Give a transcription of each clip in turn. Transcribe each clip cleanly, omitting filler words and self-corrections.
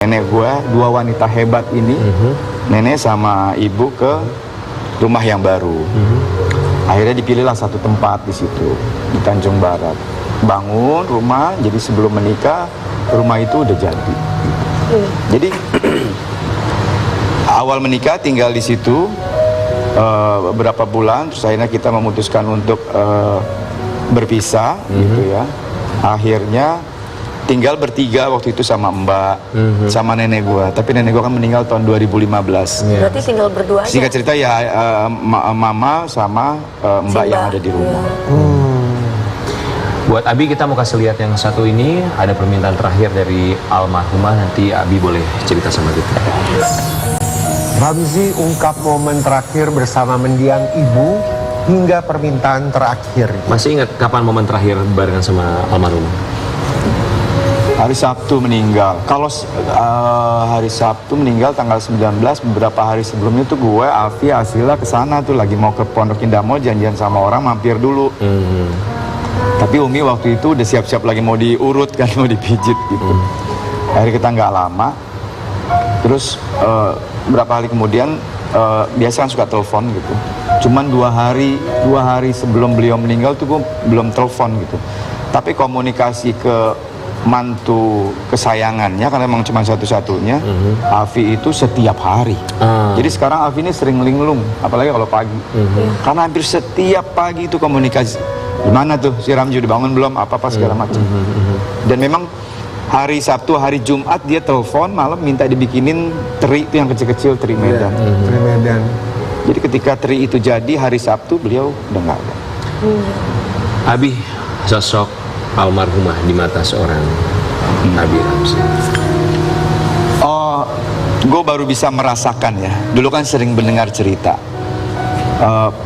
Nenek gue, dua wanita hebat ini, nenek sama ibu ke rumah yang baru. Akhirnya dipilihlah satu tempat di situ, di Tanjung Barat. Bangun rumah, jadi sebelum menikah, rumah itu udah jadi. Jadi awal menikah tinggal di situ beberapa bulan, terus akhirnya kita memutuskan untuk berpisah, gitu ya. Akhirnya tinggal bertiga waktu itu sama mbak, sama nenek gua. Tapi nenek gua kan meninggal tahun 2015. Berarti tinggal berdua aja? Singkat cerita ya, mama sama mbak yang ada di rumah. Buat Abi, kita mau kasih lihat yang satu ini. Ada permintaan terakhir dari almarhumah. Nanti Abi boleh cerita sama kita. Ramzi ungkap momen terakhir bersama mendiang ibu hingga permintaan terakhir. Masih ingat kapan momen terakhir barengan sama almarhumah? Hari Sabtu meninggal. Kalau hari Sabtu meninggal tanggal 19, beberapa hari sebelumnya tuh gue, Afi, Asila kesana tuh lagi mau ke Pondok Indah, mau janjian sama orang, mampir dulu. Tapi Umi waktu itu udah siap-siap lagi mau diurut kan, mau dipijit gitu. Akhirnya kita nggak lama. Terus berapa hari kemudian biasa kan suka telepon gitu. Cuman dua hari sebelum beliau meninggal tuh gue belum telepon gitu. Tapi komunikasi ke mantu kesayangannya, karena memang cuma satu-satunya, Afi itu setiap hari. Jadi sekarang Afi ini sering linglung, apalagi kalau pagi. Karena hampir setiap pagi itu komunikasi. Gimana tuh si Ramzi udah bangun belum, apa-apa segala macam. Dan memang hari Sabtu, hari Jumat dia telepon malam minta dibikinin teri itu yang kecil-kecil, teri Medan. Teri Medan. Jadi ketika teri itu jadi hari Sabtu, beliau udah nggak ada. Abi, sosok almarhumah di mata seorang Abi Ramzi. Oh, gue baru bisa merasakan ya. Dulu kan sering mendengar cerita.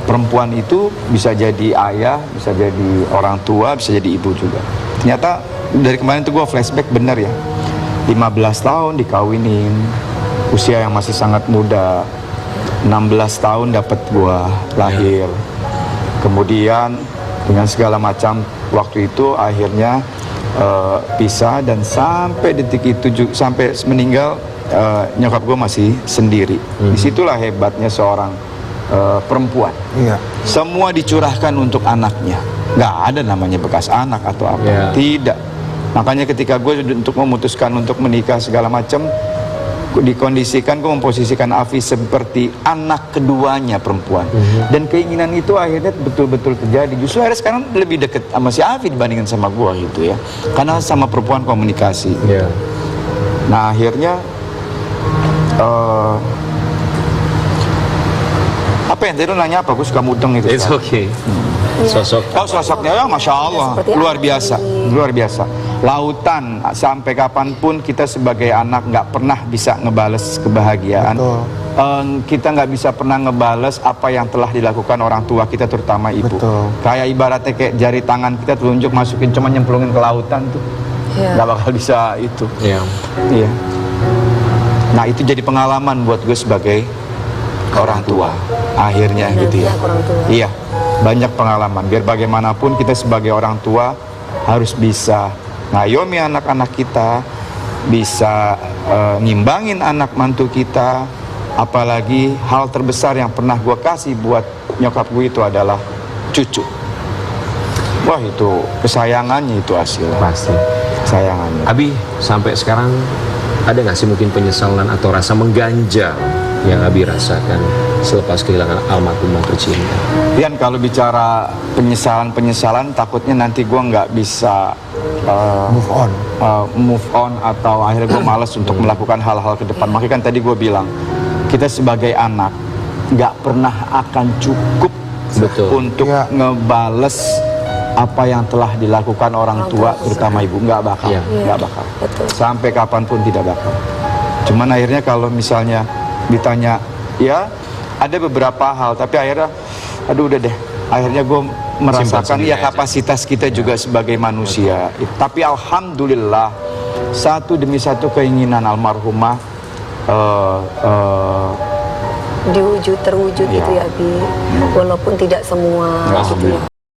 Perempuan itu bisa jadi ayah, bisa jadi orang tua, bisa jadi ibu juga. Ternyata dari kemarin tuh gue flashback, bener ya. 15 tahun dikawinin, usia yang masih sangat muda. 16 tahun dapat gue lahir. Kemudian dengan segala macam waktu itu akhirnya pisah, dan sampai detik itu sampai meninggal nyokap gue masih sendiri. Disitulah hebatnya seorang perempuan. Semua dicurahkan untuk anaknya, nggak ada namanya bekas anak atau apa. Tidak. Makanya ketika gue untuk memutuskan untuk menikah segala macam, dikondisikan, gue memposisikan Afi seperti anak keduanya perempuan. Dan keinginan itu akhirnya betul-betul terjadi. Justru akhirnya sekarang lebih deket sama si Afi dibandingkan sama gue gitu ya, karena sama perempuan komunikasi. Nah akhirnya apa yang tadi lu nanya apa? Gue suka mudeng itu. It's okay. Sosoknya ya Masya Allah, luar biasa, luar biasa. Lautan, sampai kapanpun kita sebagai anak nggak pernah bisa ngebales kebahagiaan. Kita nggak bisa pernah ngebales apa yang telah dilakukan orang tua kita, terutama ibu. Kayak ibaratnya kayak jari tangan kita telunjuk masukin, cuma nyemplungin ke lautan tuh, nggak bakal bisa itu. Iya. Nah itu jadi pengalaman buat gue sebagai orang tua akhirnya gitu ya. Iya, banyak pengalaman. Biar bagaimanapun kita sebagai orang tua harus bisa ngayomi anak-anak kita, bisa ngimbangin anak mantu kita. Apalagi hal terbesar yang pernah gue kasih buat nyokap gue itu adalah cucu. Wah itu kesayangannya itu hasil. Pasti kesayangannya. Abi, sampai sekarang ada nggak sih mungkin penyesalan atau rasa mengganjal yang Abi rasakan selepas kehilangan almarhumah tercinta? Rian, kalau bicara penyesalan takutnya nanti gue nggak bisa move on atau akhirnya gue malas untuk melakukan hal-hal ke depan. Makanya kan tadi gue bilang, kita sebagai anak nggak pernah akan cukup untuk ngebales apa yang telah dilakukan orang tua, terutama ibu. Nggak bakal, nggak bakal. Sampai kapanpun tidak bakal. Cuman akhirnya kalau misalnya ditanya, ya ada beberapa hal, tapi akhirnya aduh udah deh, akhirnya gue merasakan ya kapasitas kita juga sebagai manusia. Tapi alhamdulillah satu demi satu keinginan almarhumah terwujud gitu ya Abi, walaupun tidak semua gitu ya.